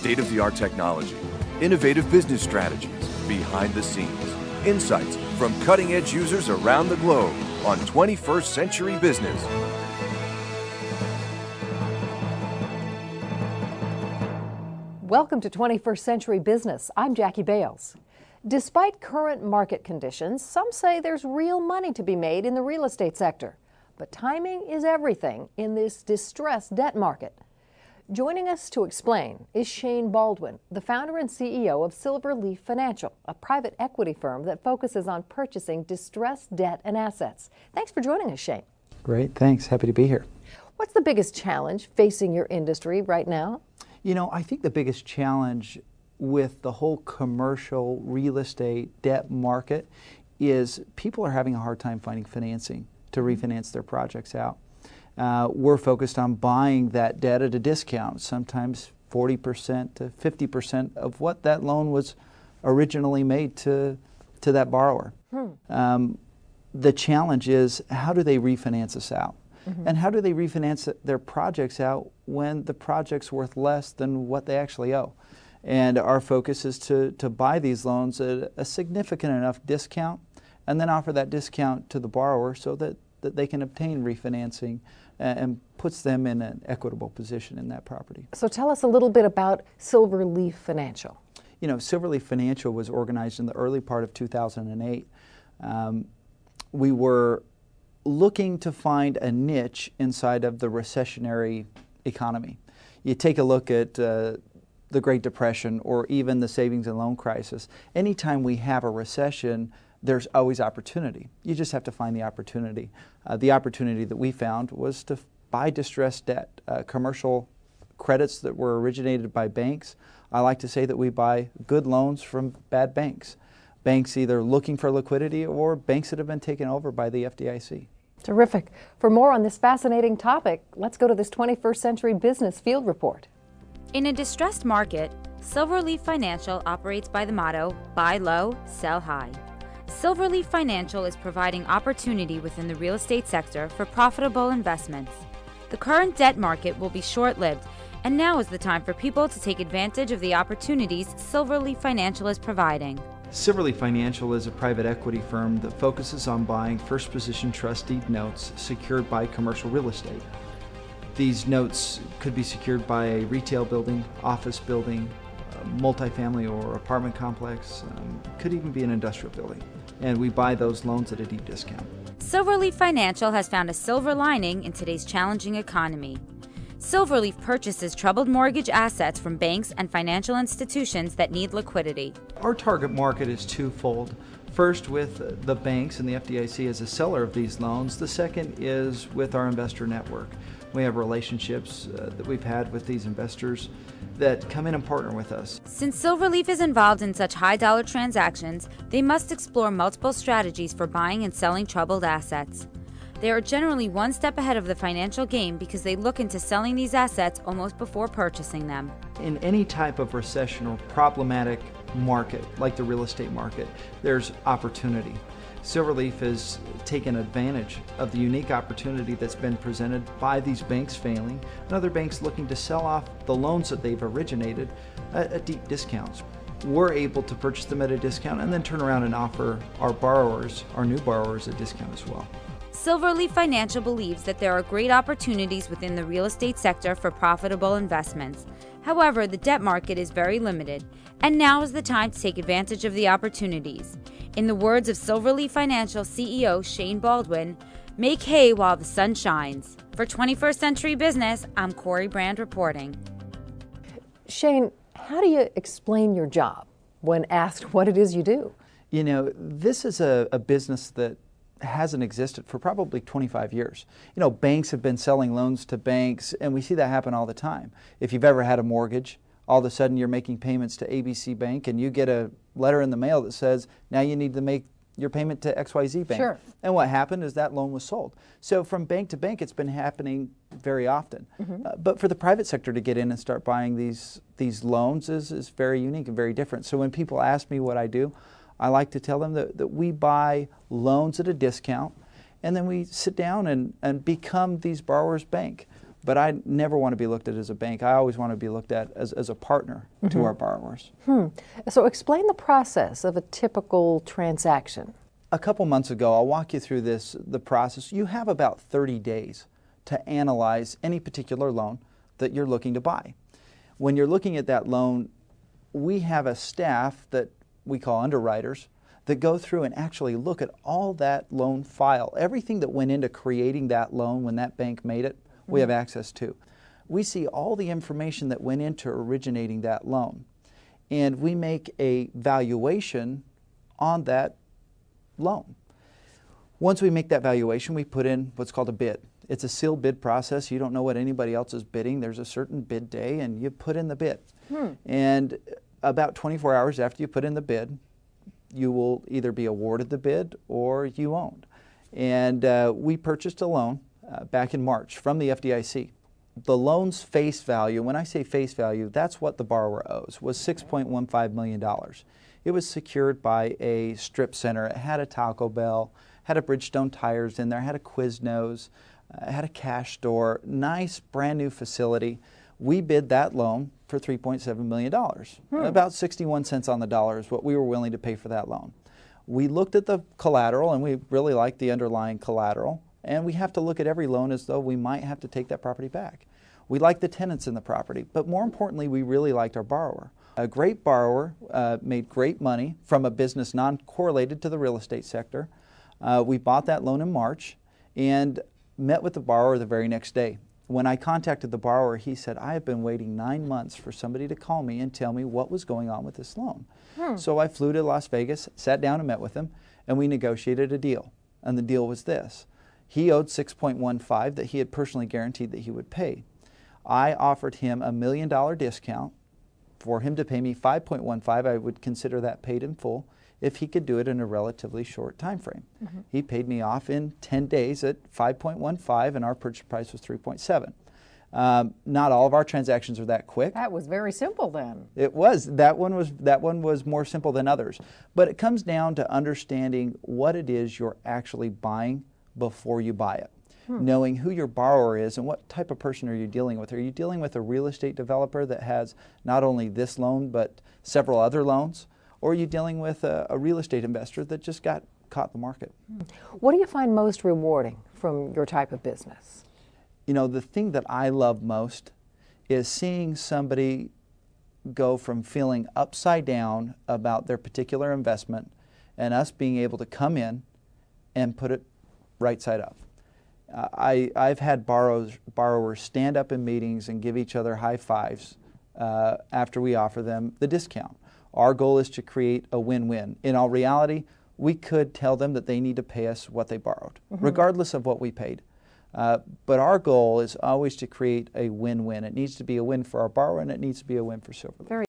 State-of-the-art technology, innovative business strategies, behind the scenes, insights from cutting-edge users around the globe on 21st Century Business. Welcome to 21st Century Business. I'm Jackie Bales. Despite current market conditions, some say there's real money to be made in the real estate sector. But timing is everything in this distressed debt market. Joining us to explain is Shane Baldwin, the founder and CEO of SilverLeaf Financial, a private equity firm that focuses on purchasing distressed debt and assets. Thanks for joining us, Shane. Great, thanks. Happy to be here. What's the biggest challenge facing your industry right now? You know, I think the biggest challenge with the whole commercial real estate debt market is people are having a hard time finding financing to refinance their projects out. We're focused on buying that debt at a discount, sometimes 40% to 50% of what that loan was originally made to that borrower. The challenge is, how do they refinance us out? And how do they refinance their projects out when the project's worth less than what they actually owe? And our focus is to buy these loans at a significant enough discount and then offer that discount to the borrower so that they can obtain refinancing and puts them in an equitable position in that property. So tell us a little bit about SilverLeaf Financial. You know, SilverLeaf Financial was organized in the early part of 2008. We were looking to find a niche inside of the recessionary economy. You take a look at the Great Depression or even the savings and loan crisis. Anytime we have a recession, there's always opportunity. You just have to find the opportunity. The opportunity that we found was to buy distressed debt, commercial credits that were originated by banks. I like to say that we buy good loans from bad banks. Banks either looking for liquidity or banks that have been taken over by the FDIC. Terrific. For more on this fascinating topic, let's go to this 21st Century Business Field Report. In a distressed market, SilverLeaf Financial operates by the motto, buy low, sell high. SilverLeaf Financial is providing opportunity within the real estate sector for profitable investments. The current debt market will be short-lived, and now is the time for people to take advantage of the opportunities SilverLeaf Financial is providing. SilverLeaf Financial is a private equity firm that focuses on buying first position trust deed notes secured by commercial real estate. These notes could be secured by a retail building, office building, multifamily or apartment complex, could even be an industrial building. And we buy those loans at a deep discount. SilverLeaf Financial has found a silver lining in today's challenging economy. SilverLeaf purchases troubled mortgage assets from banks and financial institutions that need liquidity. Our target market is twofold. First, with the banks and the FDIC as a seller of these loans. The second is with our investor network. We have relationships that we've had with these investors that come in and partner with us. Since SilverLeaf is involved in such high-dollar transactions, they must explore multiple strategies for buying and selling troubled assets. They are generally one step ahead of the financial game because they look into selling these assets almost before purchasing them. In any type of recession or problematic market, like the real estate market, there's opportunity. SilverLeaf has taken advantage of the unique opportunity that's been presented by these banks failing and other banks looking to sell off the loans that they've originated at deep discounts. We're able to purchase them at a discount and then turn around and offer our borrowers, our new borrowers, a discount as well. SilverLeaf Financial believes that there are great opportunities within the real estate sector for profitable investments. However, the debt market is very limited, and now is the time to take advantage of the opportunities. In the words of SilverLeaf Financial CEO Shane Baldwin, make hay while the sun shines. For 21st Century Business, I'm Corey Brand reporting. Shane, how do you explain your job when asked what it is you do? You know, this is a business that hasn't existed for probably 25 years. You know, banks have been selling loans to banks, and we see that happen all the time. If you've ever had a mortgage, all of a sudden you're making payments to ABC Bank, and you get a letter in the mail that says, now you need to make your payment to XYZ Bank. Sure. And what happened is that loan was sold. So from bank to bank, it's been happening very often. But for the private sector to get in and start buying these loans is very unique and very different. So when people ask me what I do, I like to tell them that we buy loans at a discount, and then we sit down and become these borrowers' bank. but I never want to be looked at as a bank. I always want to be looked at as a partner to our borrowers. So explain the process of a typical transaction. A couple months ago, I'll walk you through the process. You have about 30 days to analyze any particular loan that you're looking to buy. When you're looking at that loan, we have a staff that we call underwriters that go through and actually look at all that loan file. Everything that went into creating that loan when that bank made it, we have access to. We see all the information that went into originating that loan, and we make a valuation on that loan. Once we make that valuation, we put in what's called a bid. It's a sealed bid process. You don't know what anybody else is bidding. There's a certain bid day, and you put in the bid. And about 24 hours after you put in the bid, you will either be awarded the bid or you won't. And we purchased a loan back in March from the FDIC. The loan's face value, when I say face value, that's what the borrower owes, was $6.15 million. It was secured by a strip center. It had a Taco Bell, had a Bridgestone tires in there, had a Quiznos, had a cash store, nice brand new facility. We bid that loan for $3.7 million. About 61 cents on the dollar is what we were willing to pay for that loan. We looked at the collateral, and we really liked the underlying collateral, and we have to look at every loan as though we might have to take that property back. We liked the tenants in the property, but more importantly, we really liked our borrower. A great borrower made great money from a business non-correlated to the real estate sector. We bought that loan in March and met with the borrower the very next day. When I contacted the borrower, he said, I have been waiting 9 months for somebody to call me and tell me what was going on with this loan. So I flew to Las Vegas, sat down and met with him, and we negotiated a deal. And the deal was this. He owed $6.15 that he had personally guaranteed that he would pay. I offered him $1 million discount for him to pay me $5.15. I would consider that paid in full if he could do it in a relatively short time frame. He paid me off in 10 days at $5.15, and our purchase price was $3.7. Not all of our transactions are that quick. That was very simple then. It was. That one was more simple than others. But it comes down to understanding what it is you're actually buying before you buy it. Knowing who your borrower is and what type of person are you dealing with. Are you dealing with a real estate developer that has not only this loan but several other loans? Or are you dealing with a real estate investor that just got caught in the market? What do you find most rewarding from your type of business? You know, the thing that I love most is seeing somebody go from feeling upside down about their particular investment and us being able to come in and put it right side up. I've had borrowers stand up in meetings and give each other high fives after we offer them the discount. Our goal is to create a win-win. In all reality, we could tell them that they need to pay us what they borrowed, regardless of what we paid. But our goal is always to create a win-win. It needs to be a win for our borrower, and it needs to be a win for SilverLeaf.